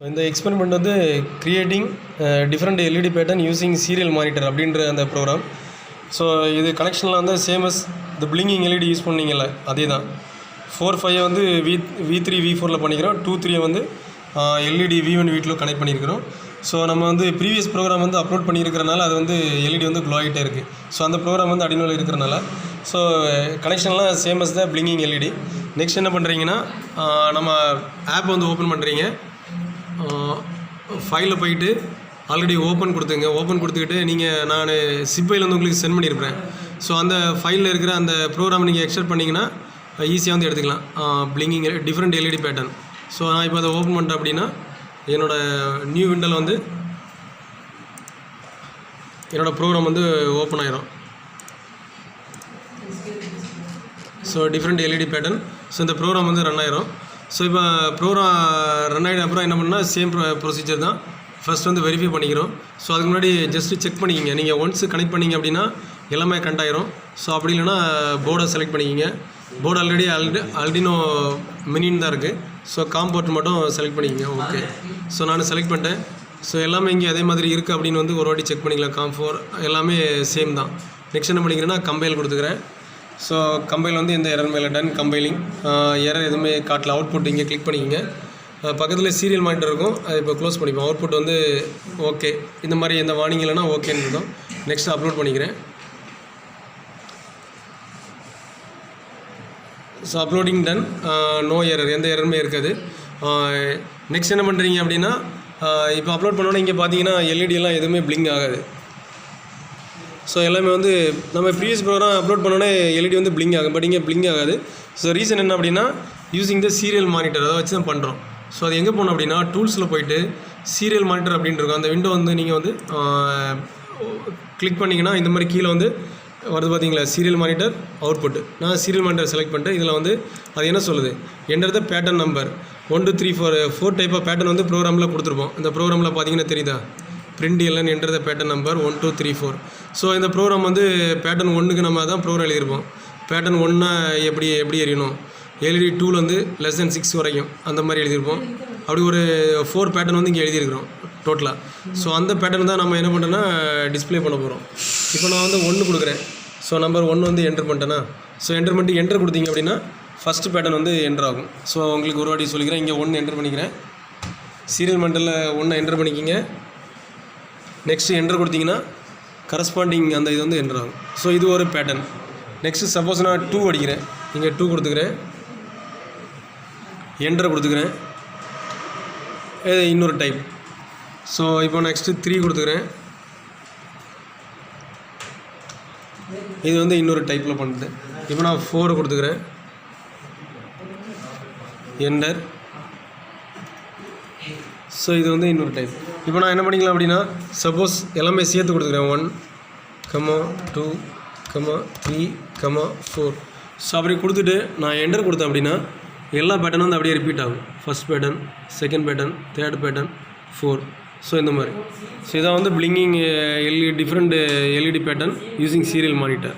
இந்த எக்ஸ்பெரிமெண்ட் வந்து creating different LED pattern using serial monitor அப்படின்ற அந்த ப்ரோக்ராம். ஸோ இது கனெக்ஷனில் வந்து சேமஸ் இந்த பிளிங்கிங் எல்இடி யூஸ் பண்ணிங்கல்ல அதே தான். 4-5 வந்து V3 V4 பண்ணிக்கிறோம். 2-3 வந்து எல்இடி V1 V2 கனெக்ட் பண்ணியிருக்கிறோம். ஸோ நம்ம வந்து ப்ரீவியஸ் ப்ரோக்ராம் வந்து அப்லோட் பண்ணியிருக்கிறனால அது வந்து எல்இடி வந்து க்ளோ ஆகிட்டே இருக்குது. ஸோ அந்த ப்ரோக்ராம் வந்து அடினோவில் இருக்கிறனால ஸோ கனெக்ஷன்லாம் சேமஸ் தான் பிளிங்கிங் எல்இடி. நெக்ஸ்ட் என்ன பண்ணுறீங்கன்னா நம்ம ஆப் வந்து ஓப்பன் பண்ணுறீங்க. ஃபைலில் போயிட்டு ஆல்ரெடி ஓப்பன் கொடுத்துங்க. ஓப்பன் கொடுத்துக்கிட்டு நான் சிப்பையில் வந்து உங்களுக்கு சென்ட் பண்ணியிருப்பேன். ஸோ அந்த ஃபைலில் இருக்கிற அந்த ப்ரோக்ராம் நீங்கள் எக்ஸ்ட்ராக்ட் பண்ணிங்கன்னா ஈஸியாக வந்து எடுத்துக்கலாம். Blinking different LED pattern. So நான் இப்போ அதை ஓப்பன் பண்ணிட்டேன் அப்படின்னா என்னோடய நியூ விண்டோவில் வந்து என்னோடய ப்ரோக்ராம் வந்து ஓப்பன் ஆயிரும். So different LED pattern. So இந்த ப்ரோக்ராம் வந்து ரன் ஆயிரும். ஸோ இப்போ ப்ரோக்ராம் ரன் ஆகிட்ட அப்புறம் என்ன பண்ணால் சேம் ப்ரொசீஜர் தான். ஃபஸ்ட் வந்து வெரிஃபை பண்ணிக்கிறோம். ஸோ அதுக்கு முன்னாடி ஜஸ்ட்டு செக் பண்ணிக்கிங்க. நீங்கள் ஒன்ஸ் கனெக்ட் பண்ணிங்க அப்படின்னா எல்லாமே கனெக்ட் ஆயிரும். ஸோ அப்படி இல்லைனா போர்டை செலக்ட் பண்ணிக்கிங்க. போர்டு ஆல்ரெடினோ மினின்னு தான் இருக்குது. ஸோ காம்போர்ட் மட்டும் செலக்ட் பண்ணிக்கிங்க. ஓகே. ஸோ நான் செலக்ட் பண்ணிட்டேன். ஸோ எல்லாமே இங்கே அதே மாதிரி இருக்குது அப்படின்னு வந்து ஒரு வாட்டி செக் பண்ணிக்கலாம். காம்4 எல்லாமே சேம் தான். நெக்ஸ்ட் என்ன பண்ணிக்கிறேன்னா கம்பைல் கொடுத்துக்கிறேன். ஸோ கம்பைல் வந்து எந்த எரர் மேலே டன் கம்பைலிங் எரர் எதுவுமே காட்டல. அவுட்புட் இங்கே கிளிக் பண்ணிக்கிங்க. பக்கத்தில் சீரியல் மானிட்டர் இருக்கும். அது இப்போ க்ளோஸ் பண்ணிப்போம். அவுட்புட் வந்து ஓகே. இந்த மாதிரி எந்த வார்னிங் இல்லைனா ஓகேன்னு இருக்கும். நெக்ஸ்ட் அப்லோட் பண்ணிக்கிறேன். So uploading done. No error, எந்த எரருமே இருக்காது. நெக்ஸ்ட் என்ன பண்ணுறீங்க அப்படின்னா இப்போ அப்லோட் பண்ணோன்னா இங்கே பார்த்தீங்கன்னா எல்இடியெல்லாம் எதுவுமே பிளிங்க் ஆகாது. ஸோ எல்லாமே வந்து நம்ம ப்ரீவியஸ் ப்ரோக்ராம் அப்லோட் பண்ணோன்னே எல்இடி வந்து பிளிங்க் ஆகும். பட் இங்கே பிளிங்க் ஆகாது. ஸோ ரீசன் என்ன அப்படின்னா யூஸிங் த சீரியல் மானிட்டர் அதை வச்சு தான் பண்ணுறோம். ஸோ அது எங்கே போகணும் அப்படின்னா டூல்ஸில் போய்ட்டு சீரியல் மானிட்டர் அப்படின்ட்டு இருக்கும். அந்த விண்டோ வந்து நீங்கள் வந்து கிளிக் பண்ணிங்கன்னா இந்த மாதிரி கீழே வந்து வருது பார்த்தீங்களா, சீரியல் மானிட்டர் அவுட்புட். நான் சீரியல் மானிட்டர் செலக்ட் பண்ணிட்டு இதில் வந்து அது என்ன சொல்லுது, enter the pattern number 1 2 3 4 type of pattern வந்து ப்ரோக்ராமில் கொடுத்துருப்போம். இந்த ப்ரோக்ராமில் பார்த்தீங்கன்னா தெரியுதா, println enter the pattern number 1 2 3 4. So இந்த ப்ரோக்ராம் வந்து பேட்டர்ன் 1க்கு நம்ம தான் ப்ரோக்ராம் எழுதியிருப்போம். பேட்டர்ன் 1 எப்படி எறியணும், எல்இடி 2 வந்து <6 வரைக்கும் அந்த மாதிரி எழுதியிருப்போம். அப்படி ஒரு 4 பேட்டர்ன் வந்து இங்கே எழுதியிருக்கிறோம் டோட்டலாக. ஸோ அந்த பேட்டர்ன் தான் நம்ம என்ன பண்ணுறோன்னா டிஸ்பிளே பண்ண போகிறோம். இப்போ நான் வந்து 1 கொடுக்குறேன். ஸோ நம்பர் 1 வந்து என்டர் பண்ணிட்டேன்னா, ஸோ என்டர் பண்ணிட்டு என்டர் கொடுத்தீங்க அப்படின்னா ஃபஸ்ட்டு பேட்டர்ன் வந்து என்டர் ஆகும். ஸோ உங்களுக்கு ஒரு வாட்டி சொல்லிக்கிறேன். இங்கே 1 என்டர் பண்ணிக்கிறேன். சீரியல் மானிட்டரில் 1 என்டர் பண்ணிக்கிங்க. நெக்ஸ்ட்டு என்டர் கொடுத்தீங்கன்னா கரஸ்பாண்டிங் அந்த இது வந்து என்டர் ஆகும். ஸோ இது ஒரு பேட்டர்ன். நெக்ஸ்ட்டு சப்போஸ் நான் 2 அடிக்கிறேன். இங்கே 2 கொடுத்துக்கிறேன். என்டர் கொடுத்துக்கிறேன். இது இன்னொரு டைப். ஸோ இப்போ நெக்ஸ்ட்டு 3 கொடுத்துக்கிறேன். இது வந்து இன்னொரு டைப்பில் பண்ணுது. இப்போ நான் 4 கொடுத்துக்கிறேன். என்டர். ஸோ இது வந்து இன்னொரு டைப். இப்போ நான் என்ன பண்ணிக்கலாம் அப்படின்னா சப்போஸ் எல்லாமே சேர்த்து கொடுத்துக்கிறேன். 1 2 3 4. ஸோ அப்படி கொடுத்துட்டு நான் என்டர் கொடுத்தேன் அப்படின்னா எல்லா பேட்டர்னும் வந்து அப்படியே ரிப்பீட் ஆகும். First pattern, second pattern, third pattern, 4. So இந்த மாதிரி. ஸோ இதான் வந்து blinking different LED pattern using serial monitor.